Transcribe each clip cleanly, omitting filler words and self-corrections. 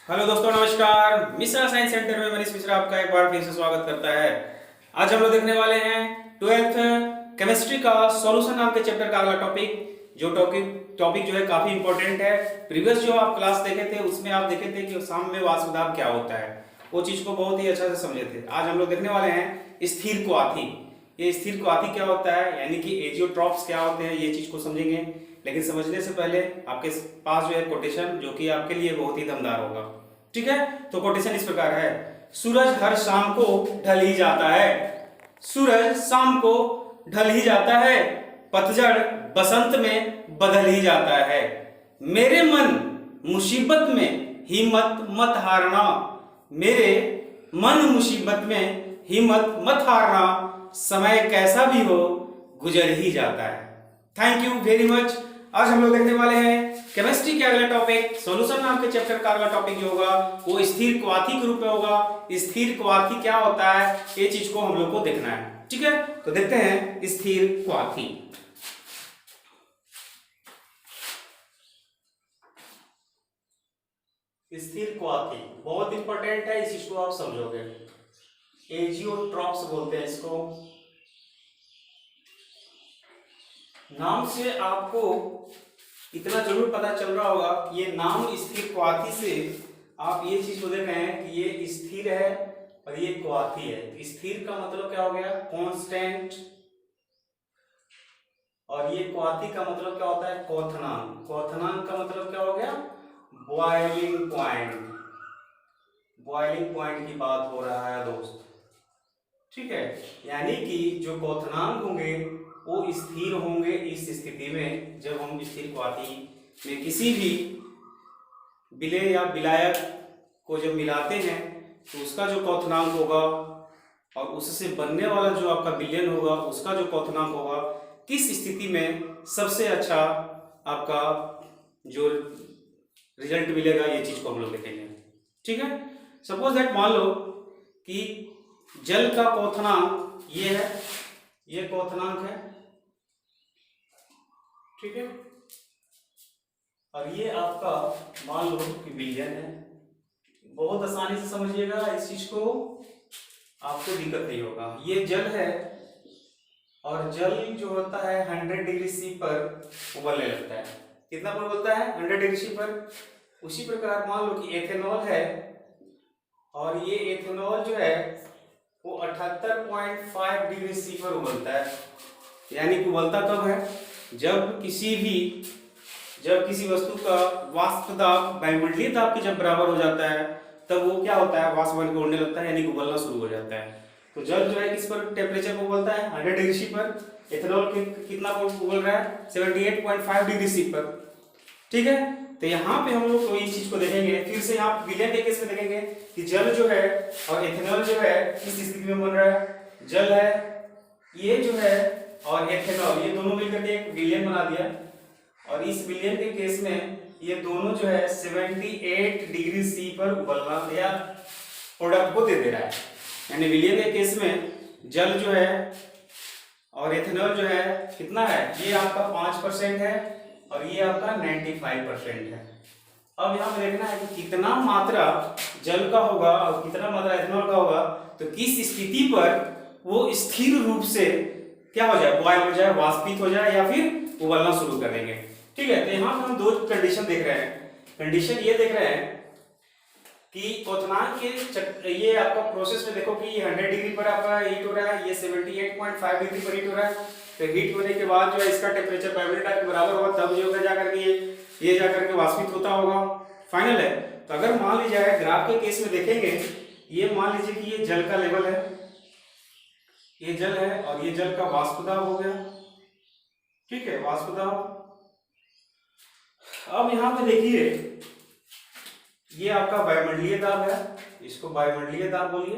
Hello दोस्तों, नमस्कार। Mishra science centre में मनीष मिश्रा आपका एक बार फिर से स्वागत करता है। आज हम लोग देखने वाले हैं 12th केमिस्ट्री का सॉल्यूशन नाम के चैप्टर का अगला टॉपिक। जो टॉपिक जो है काफी इंपॉर्टेंट है। प्रीवियस जो आप क्लास देखे थे उसमें आप देखे थे कि शाम में वाष्प दाब क्या होता है, वो चीज को बहुत ही अच्छा से समझे थे। आज हम लोग देखने वाले हैं स्थिर क्वाथी। ये स्थिर क्वाथी क्या होता है, यानी कि एजियोट्रॉप्स क्या होते हैं, ये चीज को समझेंगे। लेकिन समझने से पहले आपके पास जो है कोटेशन, जो कि आपके लिए बहुत ही दमदार होगा। ठीक है, तो कोटेशन इस प्रकार है। सूरज हर शाम को ढल ही जाता है। सूरज शाम को ढल ही जाता है, पतझड़ बसंत में बदल ही जाता है। मेरे मन मुसीबत में हिम्मत मत हारना। मेरे मन मुसीबत में हिम्मत मत हारना। समय कैसा भी हो गुजर ही जाता है। Thank you very much. आज हम लोग देखने वाले हैं केमिस्ट्री के अगले टॉपिक, सॉल्यूशन नाम के चैप्टर का अगला टॉपिक जो होगा वो स्थिर क्वाथी के रूप में होगा। स्थिर क्वाथी क्या होता है, ये चीज को हम लोग को देखना है। ठीक है, तो देखते हैं स्थिर क्वाथी। स्थिर क्वाथी बहुत इंपॉर्टेंट है, इस चीज को आप समझोगे। एजियोट्रॉप्स बोलते हैं इसको। नाम से आपको इतना जरूर पता चल रहा होगा कि ये नाम स्थिर क्वाथी से आप ये चीज को देख रहे हैं कि ये स्थिर है और ये क्वाथी है। स्थिर का मतलब क्या हो गया, कांस्टेंट, और ये क्वाथी का मतलब क्या होता है, क्वथनांक। क्वथनांक का मतलब क्या हो गया, बॉइलिंग पॉइंट। बॉइलिंग पॉइंट की बात हो रहा है दोस्त। ठीक है, यानी कि जो क्वथनांक होंगे वो स्थिर होंगे इस स्थिति में, जब हम स्थिर क्वाथी में किसी भी विलेय या विलायक को जब मिलाते हैं तो उसका जो क्वथनांक होगा और उससे बनने वाला जो आपका विलयन होगा उसका जो क्वथनांक होगा, किस स्थिति में सबसे अच्छा आपका जो रिजल्ट मिलेगा, ये चीज को हम लोग देखेंगे। ठीक है, सपोज दैट मान लो कि जल का क्वथनांक ये है, ये क्वथनांक है। ठीक है, और ये आपका मान लो कि विलयन है। बहुत आसानी से समझिएगा इस चीज को, आपको दिक्कत नहीं होगा। ये जल है और जल जो होता है 100 डिग्री सी पर उबलने लगता है। कितना पर उबलता है, 100 डिग्री सी पर। उसी प्रकार मान लो कि एथेनॉल है और ये एथेनॉल जो है वो 78.5 डिग्री सी पर उबलता है। यानी कि उबलता कब है, जब किसी वस्तु का वाष्प दाब वायुमंडलीय दाब के जब बराबर हो जाता है, तब वो क्या होता है, वाष्प बन के उड़ने लगता है, यानी कि उबलना शुरू हो जाता है। तो जल जो है किस पर टेम्परेचर पर उबलता है, 100 डिग्री सी पर। एथेनॉल कितना पर उबल रहा है, 78.5 डिग्री सी पर। ठीक है, तो यहाँ पे हम लोग तो इस चीज को देखेंगे। फिर से यहाँ विलयन के केस में देखेंगे कि जल जो है और एथेनॉल जो है किस स्थिति में बन रहा है। जल है ये जो है और एथेनॉल, ये दोनों मिलकर के एक विलयन बना दिया, और इस विलयन के केस में ये दोनों जो है 78 डिग्री सी पर उबलना या प्रोडक्ट को दे दे रहा है। यानी विलयन के केस में जल जो है और एथेनॉल जो है कितना है, ये आपका 5% है और ये आपका 95% है। अब यहाँ पे देखना है कि कितना मात्रा जल का होगा और कितना मात्रा एथेनॉल का होगा, तो किस स्थिति पर वो स्थिर रूप से क्या हो जाए, बॉयल हो जाए, वाष्पित हो जाए या फिर उबलना शुरू कर देंगे। ठीक है, तो यहाँ पे हम दो कंडीशन देख रहे हैं। कंडीशन ये देख रहे हैं कि क्वथनांक के ये आपका प्रोसेस में देखो कि ये 100 डिग्री पर आपका हीट हो रहा है, ये 78.5 डिग्री पर हीट हो रहा है। तो हीट होने के बाद जो है इसका टेम्परेचर वाइब्रेट के बराबर होगा, तब जो है जाकर के ये जाकर के वाष्पित होता होगा। फाइनल है। तो अगर मान लीजिए जाए ग्राफ के केस में देखेंगे, ये मान लीजिए कि ये जल का लेवल है, ये जल है और ये जल का वाष्प दाब हो गया। ठीक है, वाष्प दाब। अब यहाँ पे देखिए ये आपका वायुमंडलीय दाब है, इसको वायुमंडलीय दाब बोलिए।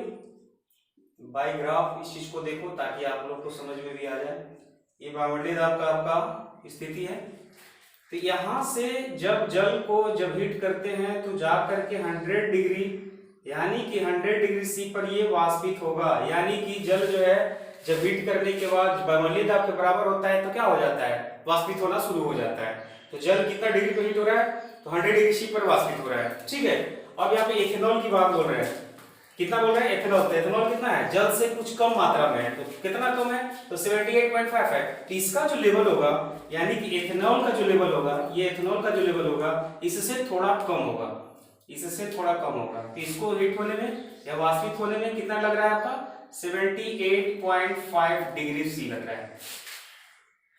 बाई ग्राफ इस चीज को देखो ताकि आप लोग को समझ में भी आ जाए। ये वायुमंडलीय दाब का आपका स्थिति है। तो यहाँ से जब जल को जब हीट करते हैं तो जा करके 100 डिग्री यानी कि 100 डिग्री सी पर ये वाष्पित होगा। यानी कि जल जो है जब हीट करने के बाद वायुमंडलीय दाब के बराबर होता है तो क्या हो जाता है, वाष्पित होना शुरू हो जाता है। तो जल कितना डिग्री पर हीट हो रहा है, तो 100 डिग्री सी पर वाष्पित हो रहा है। ठीक है, अब यहाँ पे इथेनॉल की बात बोल रहे हैं, कितना बोल रहे हैं इथेनॉल, तो इथेनॉल कितना है जल से कुछ कम मात्रा में है, तो कितना कम है तो 78.5 है। तो इसका जो लेवल होगा यानी कि इथेनॉल का जो लेवल होगा, ये इथेनॉल का जो लेवल होगा इससे थोड़ा कम होगा, इससे थोड़ा कम होगा। तो इसको हीट होने में या वाष्पित होने में कितना लग रहा है आपका 78.5 डिग्री सी लग रहा है।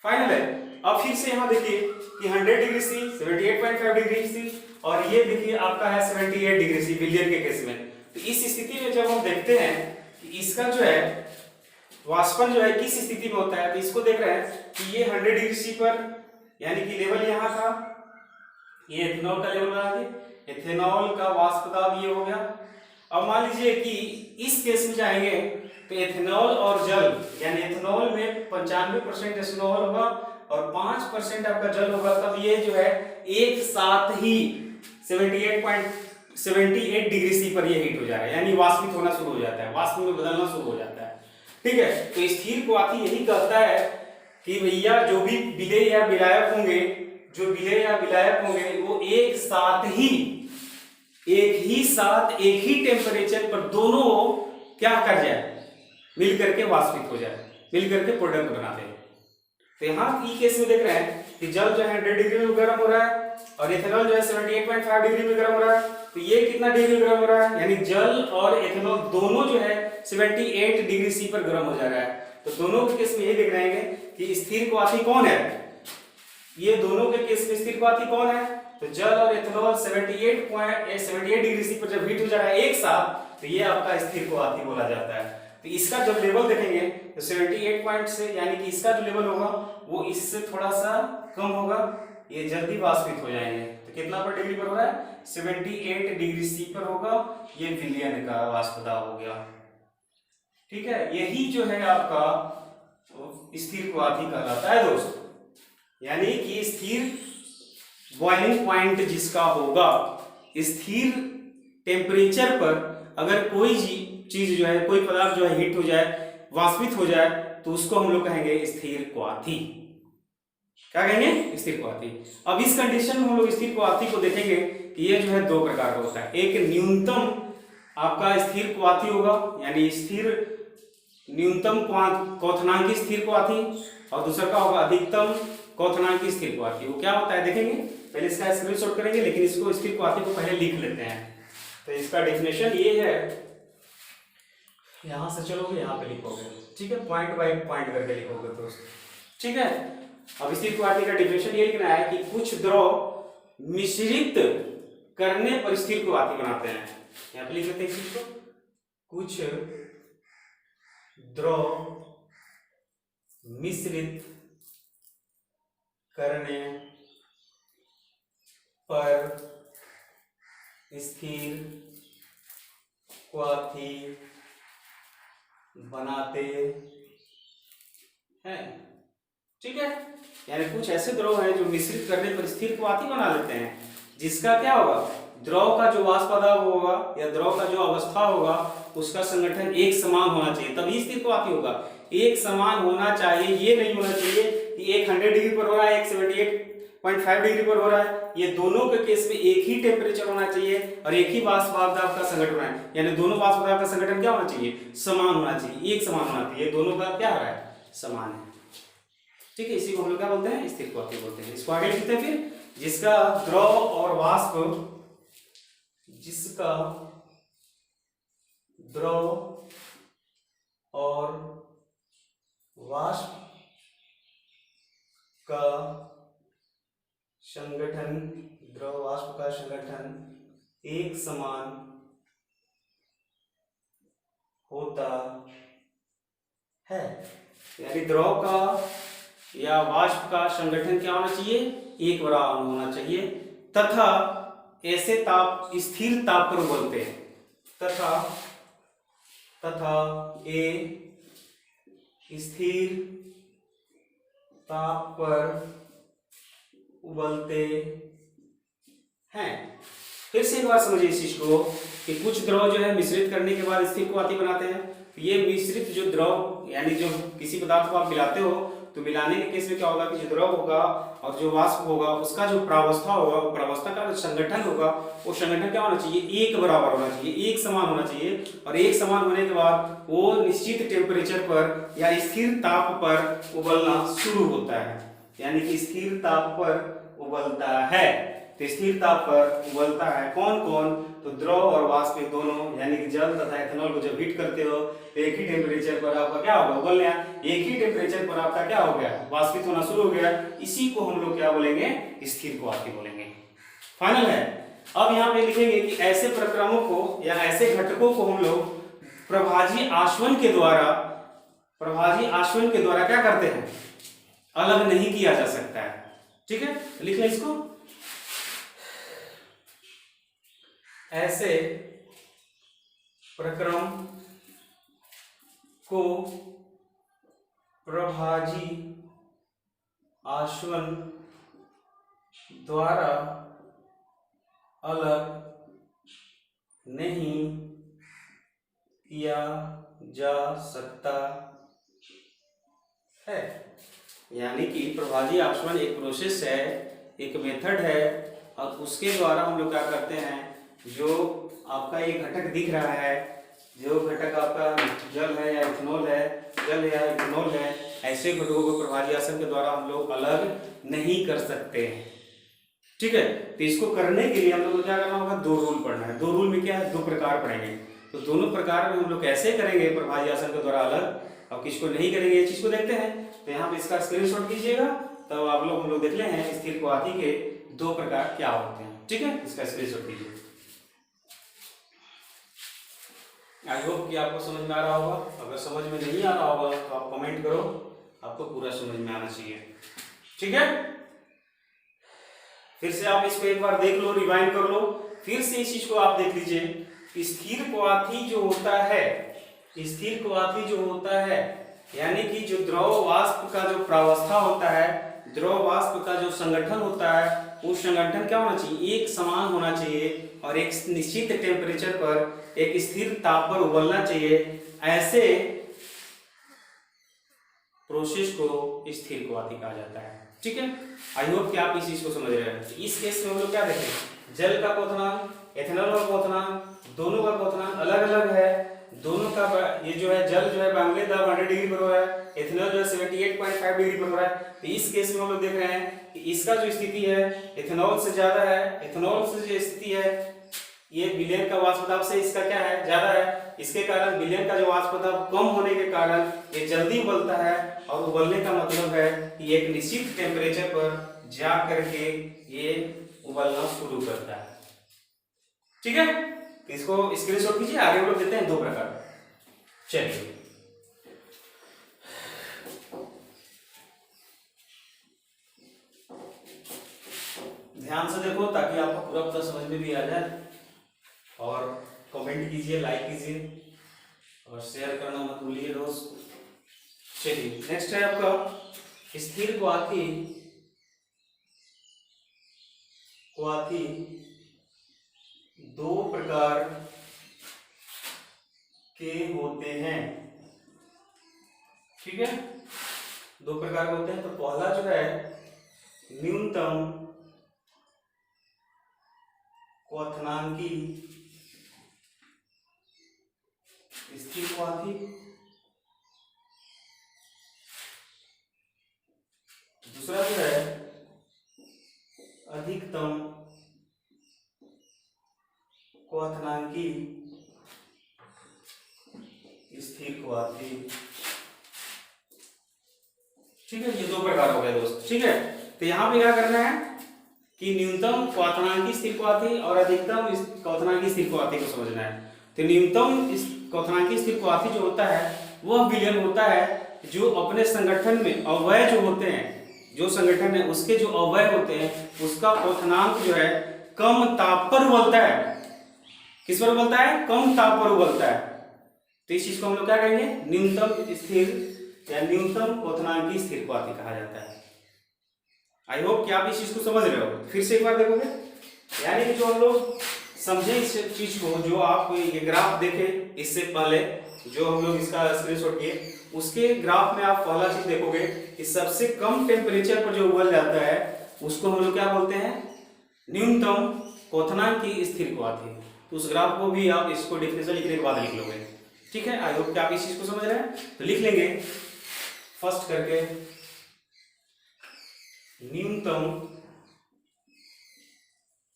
फाइनल है। अब फिर से यहाँ देखिए कि 100 डिग्री सी, 78.5 डिग्री सी, और ये देखिए आपका है 78 डिग्री सी विलियन के केस में। तो इस स्थिति में जब हम देखते हैं कि इसका जो है वाष्पन जो है किस स्थिति में होता है, तो इसको देख रहे हैं कि ये 100 डिग्री सी पर यानी कि लेवल यहाँ था, ये इथेनॉल का लेवल बना के इथेनॉल का वाष्प दाब ये हो गया। अब मान लीजिए कि इस केस में जाएंगे तो इथेनॉल और जल यानी इथेनॉल में 95% इथेनॉल होगा और 5% आपका जल होगा, तब ये जो है एक साथ ही 78 डिग्री सी पर ये हीट हो जा रहा है, यानी वाष्पित होना शुरू हो जाता है, वाष्प में बदलना शुरू हो जाता है। ठीक है, तो स्थिर क्वाथी यही कहता है कि भैया जो भी विलेय या विलायक होंगे, जो विलेय या विलायक होंगे वो एक ही टेम्परेचर पर दोनों क्या कर जाए, मिल करके वाष्पित हो जाए, मिल करके प्रोडक्ट बनाते हैं। तो यहाँ ई केस में देख रहे हैं कि जल जो है 100 डिग्री में गर्म हो रहा है और इथेनॉल जो है 78.5 डिग्री में गर्म हो रहा है। तो ये कितना डिग्री गर्म हो रहा है, यानी जल और इथेनॉल दोनों जो है 78 डिग्री सी पर गर्म हो जा रहा है। तो दोनों के केस में ये देख रहे हैं कि स्थिर क्वाथी कौन है, ये दोनों के केस में स्थिर क्वाथी कौन है, तो जल और इथेनॉल 78 डिग्री सी पर जब हीट हो जा रहा है एक साथ, तो ये आपका स्थिर क्वाथी बोला जाता है। तो इसका जब लेवल देखेंगे तो 78 पॉइंट से यानी कि इसका जो लेवल होगा वो इससे थोड़ा सा कम होगा, ये जल्दी वाष्पित हो जाएंगे। तो कितना पर डिग्री पर हो रहा है 78 डिग्री सी पर होगा, ये विलियन का वाष्प दाब हो गया। ठीक है, यही जो है आपका स्थिर क्वाथी कहलाता है दोस्तों, यानी कि स्थिर बॉइलिंग पॉइंट जिसका होगा, स्थिर टेम्परेचर पर अगर कोई चीज जो है, कोई पदार्थ जो है हीट हो जाए, वाष्पित हो जाए, तो उसको हम लोग कहेंगे स्थिर क्वाथी। क्या कहेंगे, स्थिर क्वाथी। अब इस कंडीशन में हम लोग स्थिर क्वाथी को देखेंगे कि ये जो है दो प्रकार का होता है। एक न्यूनतम आपका स्थिर क्वाथी होगा, यानी स्थिर न्यूनतम क्वथनांकी स्थिर क्वाथी, और दूसरा का होगा अधिकतम क्वथनांकी स्थिर क्वाथी। वो क्या होता है देखेंगे, पहले इसका स्क्रीनशॉट करेंगे, लेकिन इसको स्थिर क्वाथी को पहले लिख लेते हैं। तो इसका डेफिनेशन ये है, यहां से चलोगे यहाँ पे लिखोगे, ठीक है, पॉइंट बाय पॉइंट करके लिखोगे दोस्त। ठीक है, अब स्थिर क्वाथी का डेफिनेशन ये लिखना है कि कुछ द्रव मिश्रित करने पर स्थिर क्वाथी बनाते हैं। यहाँ पे लिख लेते हैं इसको, कुछ द्रव मिश्रित करने पर स्थिर क्वाथी बनाते हैं। ठीक है, यानी कुछ ऐसे द्रव हैं जो मिश्रित करने पर स्थिर क्वाथी बना लेते हैं, जिसका क्या होगा, द्रव का जो वाष्प दाब होगा या द्रव का जो अवस्था होगा उसका संगठन एक समान होना चाहिए, तभी स्थिर क्वाथी होगा। एक समान होना चाहिए, ये नहीं होना चाहिए कि एक 100 डिग्री पर हो रहा है, एक 78.5 डिग्री पर हो रहा है। ये दोनों के केस में एक ही टेम्परेचर होना चाहिए और एक ही वाष्प दाब का संगठन होना है, यानी दोनों वाष्प दाब का संगठन क्या होना चाहिए, समान होना चाहिए, एक समान होना चाहिए, दोनों का क्या हो रहा है, समान है। ठीक है, इसी को हम लोग क्या बोलते हैं, स्थिर क्वाथी बोलते हैं। इसको आगे लिखते हैं फिर, जिसका द्रव और वाष्प, जिसका द्रव और वाष्प का संगठन, द्रव वाष्प का संगठन एक समान होता है, यानी द्रव का या वाष्प का संगठन क्या होना चाहिए, एक बराबर होना चाहिए, तथा ऐसे ताप स्थिर ताप पर उबलते हैं, तथा ये स्थिर ताप पर उबलते हैं। फिर से एक बार समझिए इस चीज को कि कुछ द्रव जो है मिश्रित करने के बाद स्थिर क्वाथी बनाते हैं। तो ये मिश्रित जो द्रव यानी जो किसी पदार्थ को आप मिलाते हो तो मिलाने के केस में क्या होगा कि जो द्रव होगा और जो वाष्प होगा उसका जो प्रावस्था होगा, वो प्रावस्था का जो संगठन होगा वो संगठन क्या होना चाहिए, एक बराबर होना चाहिए, एक समान होना चाहिए। और एक समान होने के बाद वो निश्चित टेम्परेचर पर या स्थिर ताप पर उबलना शुरू होता है, यानी कि स्थिर ताप पर उबलता है। तो स्थिर ताप पर उबलता है कौन कौन, तो द्रव और वाष्प दोनों, यानी कि जल तथा एथेनॉल को जब हीट करते हो तो एक ही टेम्परेचर पर आपका क्या होगा, उबलना, एक ही टेम्परेचर पर आपका क्या हो गया, वाष्पित होना शुरू हो गया। इसी को हम लोग क्या बोलेंगे, स्थिर क्वाथी बोलेंगे। फाइनल है। अब यहाँ पे लिखेंगे कि ऐसे प्रक्रमों को या ऐसे घटकों को हम लोग प्रभाजी आश्वन के द्वारा क्या करते हैं, अलग नहीं किया जा सकता है। ठीक है, लिख लें इसको। ऐसे प्रक्रम को प्रभाजी आश्वन द्वारा अलग नहीं किया जा सकता है। यानी कि प्रभाजी आश्वन एक प्रोसेस है, एक मेथड है, और उसके द्वारा हम लोग क्या करते हैं, जो आपका ये घटक दिख रहा है, जो घटक आपका जल है या इथेनॉल है, जल या इथेनॉल है, ऐसे घटकों को प्रभाजी आश्वन के द्वारा हम लोग अलग नहीं कर सकते हैं। ठीक है, तो इसको करने के लिए हम लोग को क्या करना होगा, दो रूल पढ़ना है। दो रूल में क्या है, दो प्रकार पढ़ेंगे। तो दोनों प्रकार में हम लोग कैसे करेंगे प्रभाजी आश्वन के द्वारा अलग, और किसको नहीं करेंगे, ये चीज को देखते हैं। तो यहाँ पे इसका स्क्रीनशॉट कीजिएगा, तो आप लोग हम लोग देख ले हैं स्थिर क्वाथी के दो प्रकार क्या होते हैं। ठीक है, इसका स्क्रीनशॉट कीजिए। आई होप कि आपको समझ में आ रहा होगा। अगर समझ में नहीं आ रहा होगा तो आप कमेंट करो, आपको पूरा समझ में आना चाहिए। ठीक है, फिर से आप इसको एक बार देख लो, रिवाइंड कर लो, फिर से इस चीज को आप देख लीजिए। स्थिर क्वाथी जो होता है, स्थिर क्वाथी जो होता है, यानी कि जो द्रव वाष्प का जो प्रावस्था होता है, द्रव वाष्प का जो संगठन होता है, वो संगठन क्या होना चाहिए, एक समान होना चाहिए और एक निश्चित टेम्परेचर पर एक स्थिर ताप पर उबलना चाहिए। ऐसे प्रोसेस को स्थिर क्वाथी कहा जाता है। ठीक है, आई होप कि आप इस चीज को समझ रहे हैं। इस केस में हम लोग क्या देखें, जल का क्वथनांक, एथेनॉल का क्वथनांक, दोनों का क्वथनांक अलग अलग है। दोनों का ये जो है जल जो है बांग्ले दाब 100 डिग्री पर हो रहा है, एथेनॉल जो है 78.5 डिग्री पर हो रहा है। तो इस केस में हम लोग देख रहे हैं कि इसका जो स्थिति है एथेनॉल से ज्यादा है, एथेनॉल से जो स्थिति है ये विलयन का वाष्प दाब से इसका क्या है, ज्यादा है। इसके कारण विलयन का जो वाष्प दाब कम होने के कारण ये जल्दी उबलता है, और उबलने का मतलब है कि एक निश्चित टेम्परेचर पर जा करके ये उबलना शुरू करता है। ठीक है, इसको स्क्रीनशॉट कीजिए। आगे हम लोग देते हैं दो प्रकार। चलिए, ध्यान से देखो ताकि आपको पूरा पूरा समझ में भी आ जाए, और कमेंट कीजिए, लाइक कीजिए और शेयर करना मत भूलिए दोस्त। चलिए, नेक्स्ट है आपका स्थिर क्वाथी दो प्रकार के होते हैं। ठीक है, दो प्रकार के होते हैं। तो पहला जो है न्यूनतम क्वथनांकी स्थिर क्वाथी, दूसरा जो है अधिकतम क्वथनांकी स्थिर क्वाथी। ठीक है, ये दो प्रकार हो गए दोस्त। ठीक है, तो यहाँ पे क्या करना है कि न्यूनतम क्वथनांकी स्थिर क्वाथी और अधिकतम क्वथनांकी स्थिर क्वाथी को समझना है। तो न्यूनतम क्वथनांकी स्थिर क्वाथी जो होता है वह विलयन होता है जो अपने संगठन में अवयव जो होते हैं, जो संगठन है उसके जो अवयव होते हैं उसका क्वथनांक जो है कम ताप पर उबलता है। किस पर उबलता है, कम ताप पर उबलता है। तो इस चीज को हम लोग क्या कहेंगे, न्यूनतम स्थिर या न्यूनतम क्वथनांकी स्थिर क्वाथी कहा जाता है। आई होप कि आप इस चीज को समझ रहे हो। फिर से एक बार देखोगे, यानी कि जो हम लोग समझे इस चीज को, जो आप ये ग्राफ देखे इससे पहले जो हम लोग इसका स्क्रीनशॉट किए, उसके ग्राफ में आप पहला चीज देखोगे कि सबसे कम टेम्परेचर पर जो उबल जाता है उसको हम लोग क्या बोलते हैं, न्यूनतम क्वथनांक की स्थिर क्वाथी। तो उस ग्राफ को भी आप इसको डिफिनेशन लिखने के बाद लिख लोगे, ठीक है। आई होप कि आप इस चीज को समझ रहे हैं। तो लिख लेंगे फर्स्ट करके, न्यूनतम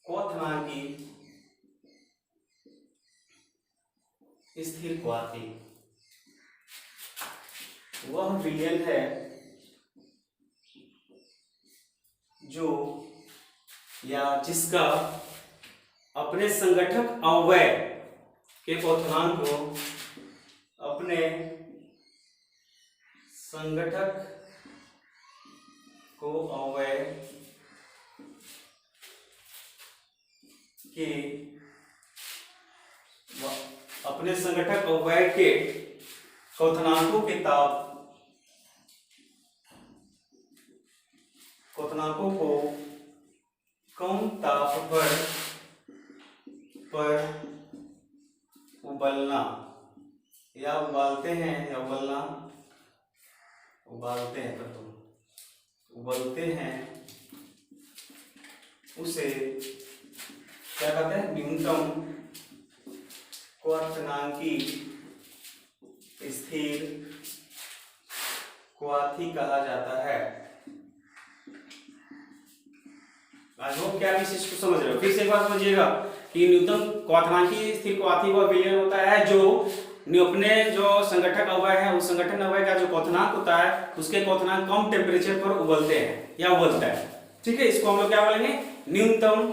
क्वथनांक की स्थिर क्वाथी वह विलयन है जो या जिसका अपने संगठक अवयव के क्वथनांक को अपने संगठक को अवयव के अपने संगठक अवयव के क्वथनांकों के ताप क्वथनांकों को कम ताप पर उबलना या उबालते हैं या उबालते हैं उबलते हैं उसे क्या कहते हैं, न्यूनतम क्वथनांकी स्थिर क्वाथी कहा जाता है। आई होप क्या आप इस चीज को समझ रहे हो। फिर से एक बार समझिएगा कि न्यूनतम क्वथनांकी स्थिर क्वाथी वह विलयन होता है जो अपने जो संगठक अवयव है उस संगठन अवयव का जो क्वथनांक होता है उसके क्वथनांक कम टेम्परेचर पर उबलते हैं या उबलता है, ठीक है। इसको हम लोग क्या बोलेंगे, न्यूनतम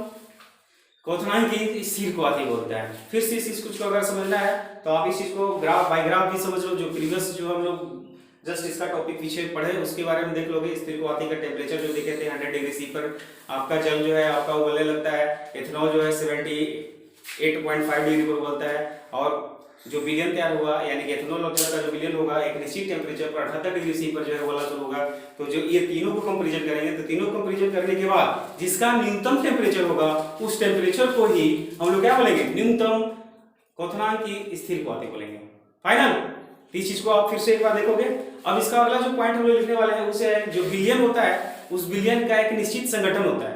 क्वथनांक की स्थिर क्वाथी बोलता है। फिर से इस चीज को अगर समझना है तो आप इस चीज को ग्राफ बाय ग्राफ भी समझ लो, जो प्रीवियस जो हम लोग जस्ट इसका टॉपिक पीछे पढ़े उसके बारे में देख लोगे। स्थिर क्वाथी का टेम्परेचर जो देखे थे 100 डिग्री सी पर आपका जल जो है आपका उबलने लगता है। एथेनॉल जो है 78.5 डिग्री पर उबलता है और जो विलयन तैयार हुआ यानी कि एथेनॉल और जल का जो विलयन होगा एक निश्चित टेम्परेचर पर 78 डिग्री सी पर जो है उबलना शुरू होगा। तो जो ये तीनों को कंपैरिजन करेंगे तो तीनों कंपैरिजन करने के बाद जिसका न्यूनतम टेम्परेचर होगा उस टेम्परेचर को ही हम लोग क्या बोलेंगे, न्यूनतम क्वथनांक की स्थिर क्वाथी बोलेंगे। फाइनल इस चीज को आप फिर से एक बार देखोगे। अब इसका अगला जो पॉइंट हम लोग लिखने वाले हैं उसे जो विलयन होता है उस विलयन का एक निश्चित संगठन होता है।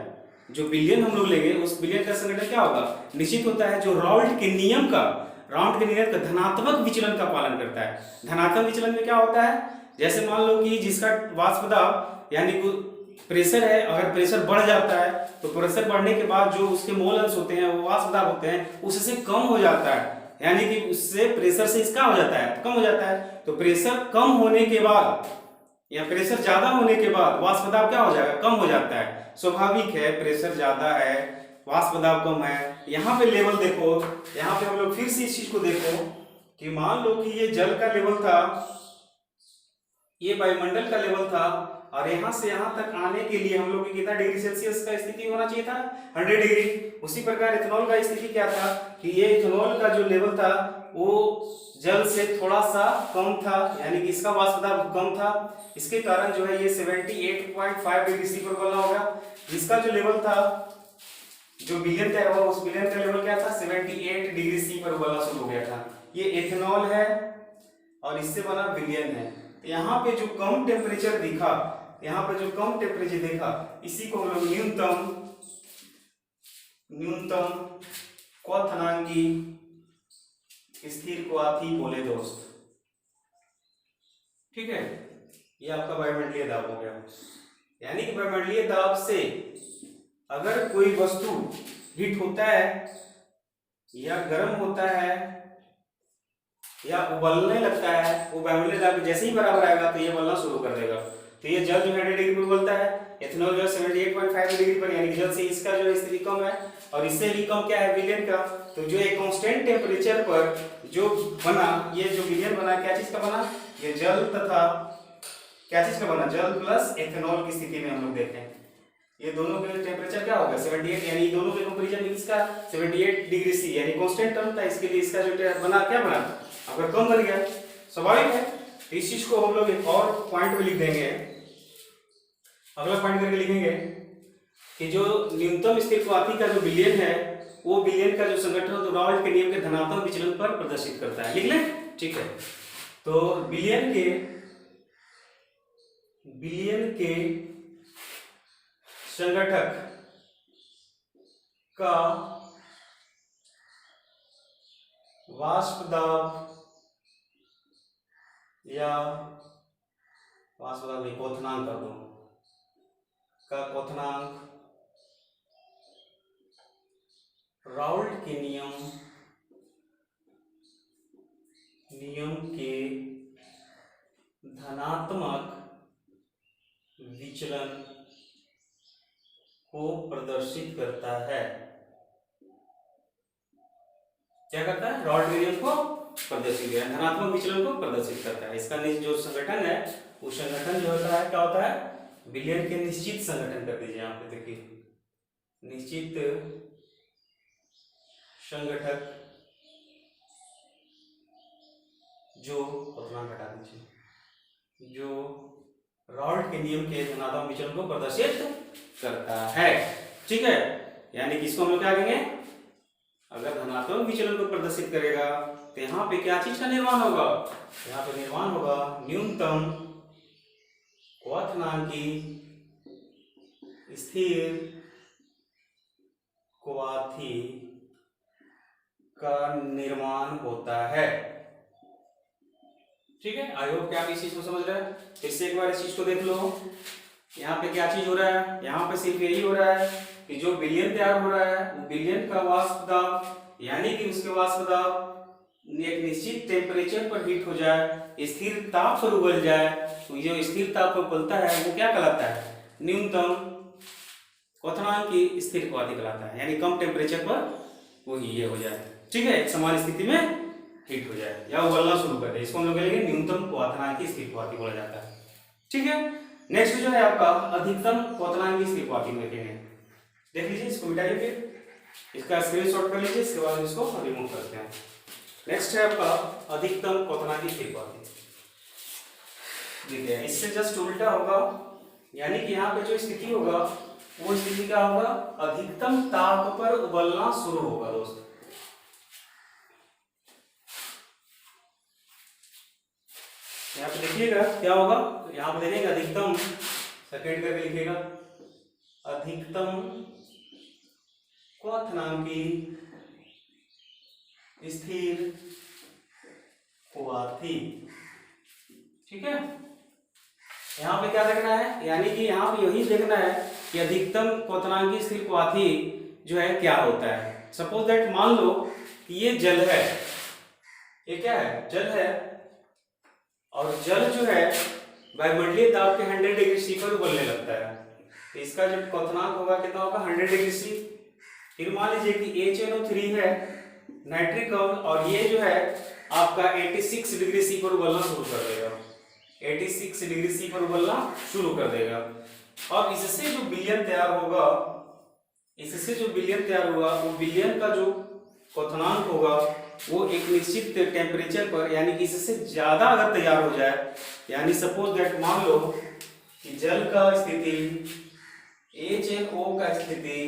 जो विलयन हम लोग लेंगे उस विलयन का संगठन क्या होगा, निश्चित होता है, जो राउल्ट के नियम का धनात्मक विचलन का पालन करता है। धनात्मक विचलन में क्या होता है, जैसे मान लो कि जिसका वाष्प दाब यानी प्रेशर है, अगर प्रेशर बढ़ जाता है तो प्रेशर बढ़ने के बाद जो उसके मोल अंश होते हैं वो वाष्प दाब होते हैं उससे कम हो जाता है, यानी कि उससे प्रेशर से इसका हो जाता है, कम हो जाता है। तो प्रेशर कम होने के बाद या प्रेशर ज्यादा होने के बाद वाष्प दाब क्या हो जाएगा, कम हो जाता है। स्वाभाविक है, प्रेशर ज्यादा है वाष्प दाब कम है। यहाँ पे लेवल देखो, यहाँ पे हम लोग फिर से इस चीज को देखो कि मान लो कि ये जल का लेवल था, ये वायुमंडल का लेवल था और यहाँ से यहाँ तक आने के लिए हम लोग को कितना डिग्री सेल्सियस का स्थिति होना चाहिए था, 100 डिग्री। उसी प्रकार इथेनॉल का स्थिति क्या था कि ये इथेनॉल का जो लेवल था वो जल से थोड़ा सा कम था, यानी कि इसका वाष्प दाब कम था। इसके कारण जो है ये 78.5 डिग्री सी पर उबलना होगा। जिसका जो लेवल था, जो विलयन तैयार हुआ उस विलयन का लेवल क्या था, 78 डिग्री सी पर उबलना शुरू हो गया था। ये एथेनॉल है और इससे बना विलयन है। यहाँ पे जो कम टेम्परेचर दिखा, यहाँ पे जो कम टेम्परेचर देखा, इसी को हम लोग न्यूनतम क्वथनांकी स्थिर क्वाथी बोले दोस्त, ठीक है। ये आपका वायुमंडलीय दाब हो गया, यानी कि वायुमंडलीय दाब से अगर कोई वस्तु हीट होता है या गर्म होता है या उबलने लगता है, वो वायुमंडलीय दाब जैसे ही बराबर आएगा तो ये उबलना शुरू कर देगा। तो ये जल जो 100 डिग्री पर उबलता है, एथेनॉल जो 78.5 डिग्री पर, यानी कि जल से इसका जो स्थिति कम है और इससे भी कम क्या है, विलयन का। तो जो एक कांस्टेंट टेम्परेचर पर जो बना, ये जो विलयन बना क्या चीज का बना, ये जल तथा क्या चीज का बना, जल प्लस एथेनॉल की स्थिति में हम लोग देखते हैं। ये दोनों के टेम्परेचर क्या होगा 78, यानी दोनों के कंपैरिजन में इसका 78 डिग्री सी यानी कांस्टेंट टर्म था, इसके लिए इसका जो बना क्या बना, आपका कम बन गया, स्वाभाविक है। इस चीज को हम लोग एक और पॉइंट में लिख देंगे, अगला पॉइंट करके लिखेंगे कि जो न्यूनतम स्थिर क्वाथी का जो विलयन है वो विलयन का जो संगठन तो राउल्ट के नियम के धनात्मक विचलन पर प्रदर्शित करता है। लिख ले, ठीक है। तो विलयन के संगठक का वाष्प दाब या वाष्प दाब नहीं, क्वथनांक कर दो, का क्वथनांक राउल्ट के नियम के धनात्मक विचलन को प्रदर्शित करता है। क्या करता है? राउल्ट के नियम को प्रदर्शित करता है, धनात्मक विचलन को प्रदर्शित करता है। इसका जो संगठन है वो संगठन जो होता है क्या होता है? विलयन के निश्चित संगठन कर दीजिए यहाँ पे, देखिए निश्चित संगठक जो क्वथनांक हटा दीजिए, जो राउल्ट के नियम के धनात्मक विचलन को प्रदर्शित करता है। ठीक है, यानी कि इसको हम लोग क्या कहेंगे? अगर धनात्मक विचलन को प्रदर्शित करेगा तो यहाँ पे क्या चीज का निर्माण होगा? यहाँ पे निर्माण होगा न्यूनतम क्वथनांकी स्थिर क्वाथी का निर्माण होता है। ठीक है, आई होप कि आप इस चीज को समझ रहे हैं। फिर से एक बार इस चीज को देख लो, यहाँ पे क्या चीज हो रहा है? यहाँ पे सिर्फ यही हो रहा है कि जो विलयन तैयार हो रहा है वो विलयन का वाष्प दाब, यानी कि उसके वाष्प दाब एक निश्चित टेम्परेचर पर हीट हो जाए, स्थिर ताप पर उबल जाए, तो जो स्थिर ताप पर उबलता है वो क्या कहलाता है? न्यूनतम क्वथनांक स्थिर क्वाथी कहलाता है, यानी कम टेम्परेचर पर वो ये हो जाए। ठीक है, एक समान स्थिति में हीट हो जाए या उबलना शुरू कर दे, इसको हम लोग कहेंगे न्यूनतम क्वथनांक स्थिर क्वाथी बोला जाता है। ठीक है, नेक्स्ट जो है आपका अधिकतम क्वथनांक स्थिर क्वाथी में देखेंगे। देख लीजिए, इसको मिटाइए, फिर इसका स्क्रीनशॉट कर लीजिए, इसके बाद इसको रिमूव करते हैं। नेक्स्ट है आपका अधिकतम क्वथनांक स्थिर क्वाथी। देखिए, इससे जस्ट उल्टा होगा, यानी कि यहाँ पे जो स्थिति होगा वो स्थिति क्या होगा? अधिकतम ताप पर उबलना शुरू होगा दोस्त। यहाँ पे देखिएगा क्या होगा, यहाँ पे देखेंगे अधिकतम, सेकंड करके लिखिएगा, अधिकतम क्वथनांकी स्थिर क्वाथी। ठीक है, यहाँ पे क्या देखना है? यानी कि यहाँ पे यही देखना है कि अधिकतम क्वथनांकी स्थिर क्वाथी जो है क्या होता है। सपोज दैट मान लो कि ये जल है, ये क्या है? जल है, और जल जो है वायुमंडलीय दाब के 100 डिग्री सी पर उबलने लगता है, तो इसका जो क्वथनांक होगा कितना होगा? 100 डिग्री सी। फिर मान लीजिए कि HNO3 है नाइट्रिक अम्ल, और ये जो है आपका 86 डिग्री सी पर उबलना शुरू कर देगा, 86 डिग्री सी पर उबलना शुरू कर देगा। और इससे जो विलयन तैयार होगा, इससे जो विलयन तैयार हुआ वो विलयन का जो क्वथनांक होगा वो एक निश्चित टेम्परेचर पर, यानी कि इससे ज्यादा अगर तैयार हो जाए, यानी सपोज दैट मान लो कि जल का स्थिति, HNO का स्थिति,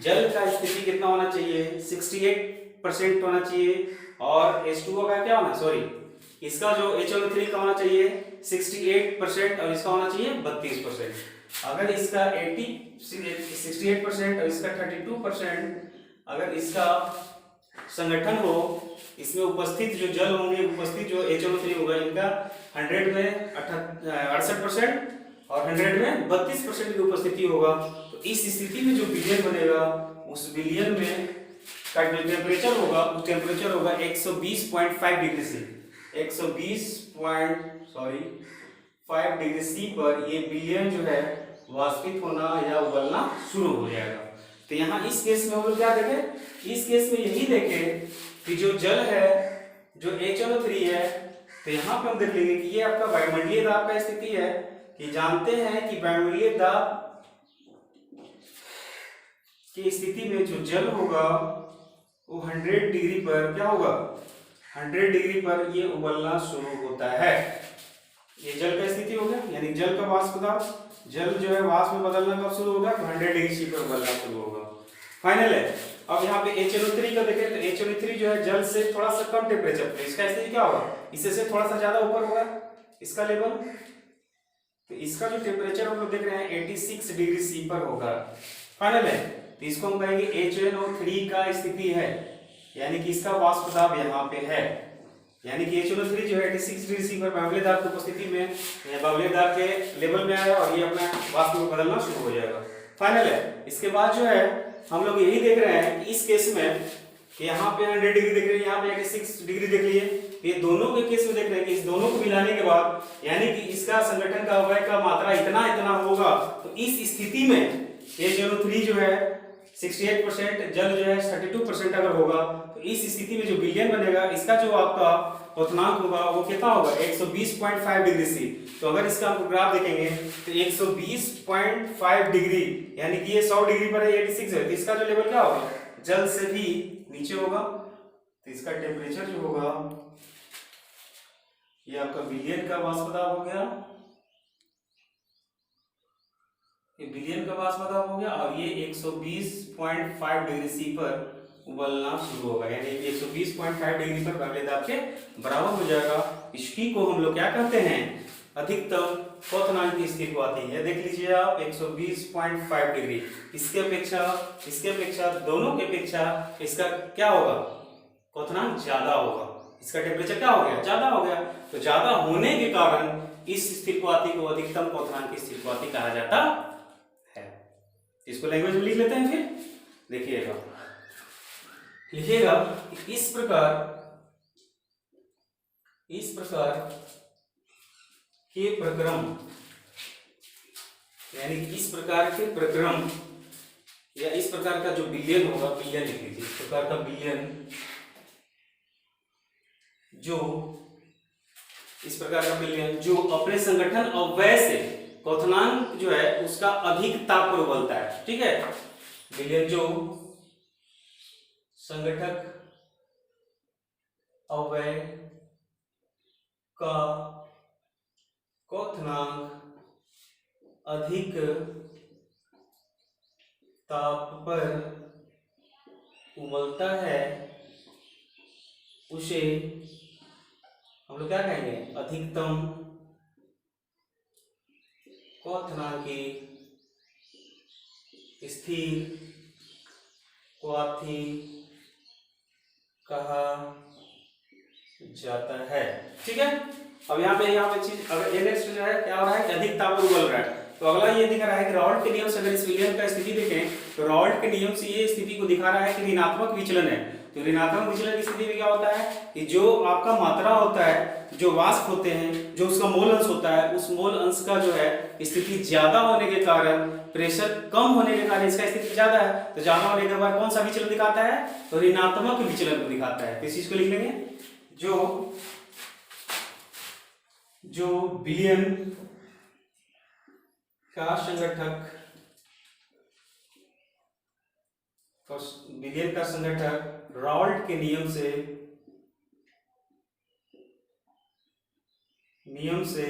जल का स्थिति कितना होना चाहिए? 68% होना चाहिए, और H2O का क्या होना, सॉरी इसका जो HNO3 का होना चाहिए 68% और इसका होना चाहिए 32%। अगर इसका 68% और इसका 32%, अगर इसका संगठन हो, इसमें उपस्थित जो जल होंगे, उपस्थित जो HNO3 होगा, इनका 100 में 68% और 100 में 32% की उपस्थिति होगा, तो इस स्थिति में जो विलयन बनेगा उस विलयन में का जो टेम्परेचर होगा वो टेम्परेचर होगा 120.5 डिग्री सी, 5 डिग्री सी पर ये विलयन जो है वाष्पित होना या उबलना शुरू हो जाएगा। तो यहाँ इस केस में हम लोग क्या देखें? इस केस में यही देखें कि जो जल है, जो HNO3 है, तो यहाँ पे हम देख लेंगे कि ये आपका वायुमंडलीय दाब का स्थिति है, कि जानते हैं कि वायुमंडलीय दाब की स्थिति में जो जल होगा वो 100 डिग्री पर क्या होगा? 100 डिग्री पर ये उबलना शुरू होता है। ये जल का स्थिति हो गया, यानी जल का वाष्प दाब, जल जो है वाष्प में बदलना कब शुरू होगा? 100 डिग्री सी पर उबलना शुरू होगा। फाइनल है। अब यहाँ पे HNO3 का देखें तो HNO3 जो है जल से थोड़ा सा कम टेम्परेचर पे, इसका स्थिति क्या होगा, इससे से थोड़ा सा ज्यादा ऊपर होगा इसका लेवल। तो इसका जो टेम्परेचर हम लोग देख रहे हैं 86 डिग्री सी पर होगा, फाइनल है। तो इसको हम कहेंगे HNO3 का स्थिति है, यानी कि इसका वाष्प दाब यहाँ पे है, यानी कि HNO3 जो है 86 डिग्री सी पर बावली दाब की उपस्थिति में बावली दाब के लेवल में आया और ये अपना वाष्प को बदलना शुरू हो जाएगा, फाइनल है। इसके बाद जो है हम लोग यही देख रहे हैं कि इस केस में कि यहाँ पे 100 डिग्री देख रहे हैं, यहाँ पे 86 डिग्री देख लिए, ये दोनों के केस में देख रहे हैं कि इस दोनों को मिलाने के बाद यानी कि इसका संगठन का अवयव का मात्रा इतना इतना होगा, तो इस स्थिति में HNO3 जो है 68%, जल जो है 32% अगर होगा, तो इस स्थिति में जो विलयन बनेगा इसका जो आपका क्वथनांक होगा वो कितना होगा 120.5 डिग्री सी। तो अगर इसका हम ग्राफ देखेंगे तो 120.5 डिग्री यानी कि ये 100 डिग्री पर है, 86 है, तो इसका जो लेवल क्या होगा जल से भी नीचे होगा। तो इसका टेम्परेचर जो होगा ये आपका विलयन का वाष्प दाब हो गया, ये विलयन का वाष्प दाब हो गया, और ये 120.5 डिग्री सी पर उबलना शुरू होगा, यानी 120.5 डिग्री पर बावली दाब के बराबर हो जाएगा। इसकी को हम लोग क्या कहते हैं, अधिकतम क्वथनांक की स्थिति को आती है। देख लीजिए आप 120.5 डिग्री, इसके अपेक्षा दोनों के अपेक्षा इसका क्या होगा क्वथनांक ज्यादा होगा, इसका टेम्परेचर क्या हो गया ज्यादा हो गया। तो ज्यादा होने के कारण इस स्थिति को आती को अधिकतम क्वथनांक की स्थिति को आती कहा जाता है। इसको लैंग्वेज में लिख लेते हैं, फिर देखिएगा लिखिएगा इस प्रकार के प्रक्रम, यानी इस प्रकार के प्रक्रम या इस प्रकार का जो विलयन होगा, विलयन लिख लीजिए, इस प्रकार का विलयन जो अपने संगठन अवयव से क्वथनांक जो है उसका अधिक ताप पर उबलता है, ठीक है। विलयन जो संगठक अवयव का क्वथनांक अधिक ताप पर उबलता है उसे हम लोग क्या कहेंगे अधिकतम क्वथनांकी स्थिर क्वाथी कहा जाता है, ठीक है। अब यहाँ पे चीज अगर ये नेक्स्ट जो है क्या हो रहा है कि अधिक ताप पर उबल रहा है, तो अगला ये दिखा रहा है कि रॉल्ट के नियम से अगर इस विलयन का स्थिति देखें तो रॉल्ट के नियम से ये स्थिति को दिखा रहा है कि ऋणात्मक विचलन है। तो ऋणात्मक विचलन की स्थिति में क्या होता है कि जो आपका मात्रा होता है, जो वाष्प होते हैं, जो उसका मोल अंश होता है, उस मोल अंश का जो है स्थिति ज्यादा होने के कारण, प्रेशर कम होने के कारण इसका स्थिति ज्यादा है। तो ज्यादा होने के बाद कौन सा विचलन दिखाता है, तो ऋणात्मक विचलन को दिखाता है। तो इस चीज को लिख लेंगे, जो विलयन का संगठक रॉल्ट के नियम से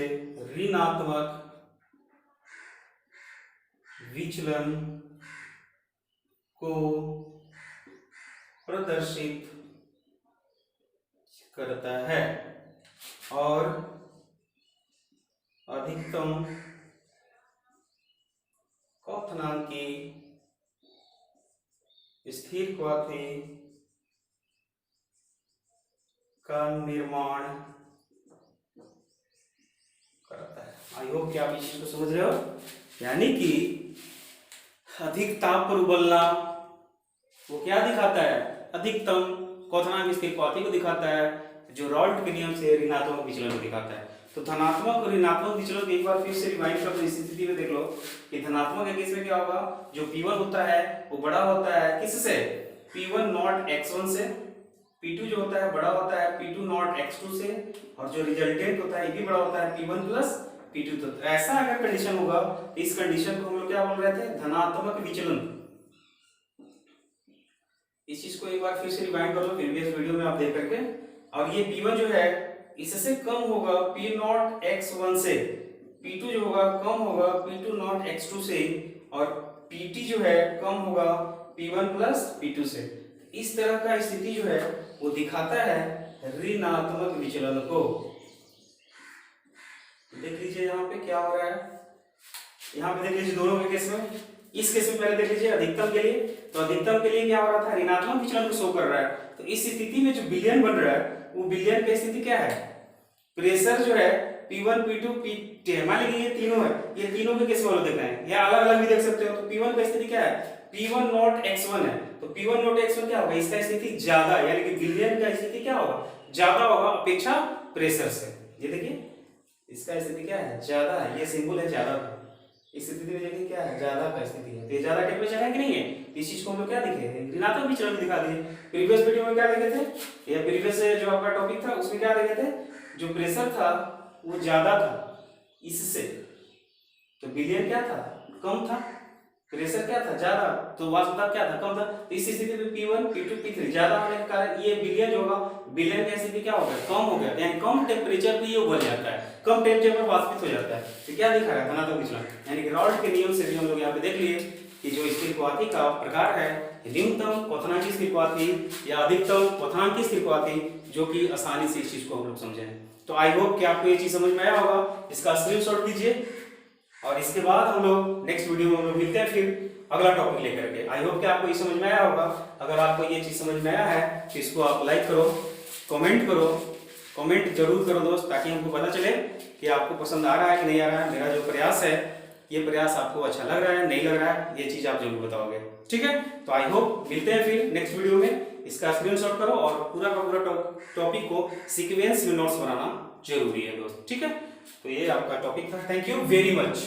ऋणात्मक विचलन को प्रदर्शित करता है और अधिकतम क्वथनांकी स्थिर क्वाथी का निर्माण करता है। आई होप कि आप इस चीज को समझ रहे हो, यानी कि अधिक ताप पर उबलना वो क्या दिखाता है, अधिकतम क्वथनांक स्थिर क्वाथी को दिखाता है, जो रॉल्ट के नियम से ऋणात्मक विचलन को दिखाता है। तो धनात्मक और ऋणात्मक विचलन एक बार फिर से रिवाइंड कर इस स्थिति में देख लो कि धनात्मक के केस में क्या होगा, जो P1 होता है वो बड़ा होता है किससे, P1 नॉट x1 से, P2 जो होता है बड़ा होता है P2 नॉट x2 से, और जो रिजल्टेंट होता है ये भी बड़ा होता है P1 प्लस P2। तो ऐसा अगर कंडीशन होगा, इस कंडीशन को हम लोग क्या बोल रहे थे, धनात्मक विचलन। इस चीज को एक बार फिर से रिवाइंड कर लो प्रीवियस वीडियो में आप देख करके। और ये P1 जो है इससे कम होगा P नॉट x1 से, P2 जो होगा कम होगा P2 नॉट x2 से, और PT जो है कम होगा P1 प्लस P2 से। इस तरह का स्थिति जो है वो दिखाता है ऋणात्मक विचलन को। देख लीजिए यहाँ पे क्या हो रहा है, यहाँ पे देख लीजिए दोनों के केस में। इस केस में पहले देख लीजिए अधिकतम के लिए, तो अधिकतम के लिए क्या हो रहा था, ऋणात्मक विचलन को शो कर रहा है। तो इस स्थिति में जो विलयन बन रहा है वो विलयन की स्थिति क्या है, प्रेशर जो है P1 P2 P मान लीजिए ये तीनों है, ये तीनों के केस में देखना है, या अलग अलग भी देख सकते हो। तो P1 की स्थिति क्या है, P1 नॉट x1 है, तो P1 नॉट x1 क्या होगा, इसका स्थिति ज्यादा, यानी कि विलयन का स्थिति क्या होगा, ज्यादा होगा अपेक्षा प्रेशर से। ये देखिए इसका स्थिति क्या है, ज्यादा है, ये सिंबल है ज्यादा का। इस स्थिति में देखिए क्या है, ज्यादा का स्थिति है, तो ये ज्यादा टेम्परेचर है कि नहीं है। इस चीज को हम लोग क्या दिखे, ऋणात्मक विचलन दिखा दिए। प्रीवियस वीडियो में क्या देखे थे, या प्रीवियस जो आपका टॉपिक था उसमें क्या देखे थे, जो प्रेशर था वो ज्यादा था इससे, तो विलयन क्या था, कम था, प्रेशर क्या था, ज्यादा, तो वाष्प दाब क्या था, कम था। तो इस स्थिति में P1 P2 P3 ज्यादा होने के कारण ये विलयन जो होगा, विलयन की स्थिति क्या हो गया, कम हो गया, यानी कम टेम्परेचर पे ये उबल जाता है, कम टेम्परेचर पर वाष्पित हो जाता है। तो क्या दिखा है, धनात्मक विचलन, यानी कि रॉल्ट के नियम से भी हम लोग यहाँ पे देख लिए कि जो स्थिरक्वाथी का प्रकार है, न्यूनतम क्वथनांकी स्थिरक्वाथी या अधिकतम क्वथनांकी स्थिरक्वाथी, जो कि आसानी से इस चीज को हम लोग समझे। तो आई होप कि आपको ये चीज समझ में आया होगा, इसका स्क्रीनशॉट लीजिए और इसके बाद हम लोग नेक्स्ट वीडियो में हम लोग मिलते हैं फिर अगला टॉपिक लेकर के। आई होप कि आपको ये समझ में आया होगा। अगर आपको ये चीज समझ में आया है तो इसको आप लाइक करो, कमेंट करो, कमेंट जरूर करो दोस्त, ताकि हमको पता चले कि आपको पसंद आ रहा है कि नहीं आ रहा है। मेरा जो प्रयास है, ये प्रयास आपको अच्छा लग रहा है, नहीं लग रहा है, ये चीज आप जरूर बताओगे, ठीक है। तो आई होप मिलते हैं फिर नेक्स्ट वीडियो में। इसका स्क्रीनशॉट करो और पूरा का पूरा टॉपिक को सीक्वेंस में नोट्स बनाना जरूरी है दोस्त, ठीक है। तो ये आपका टॉपिक था। Thank you very much.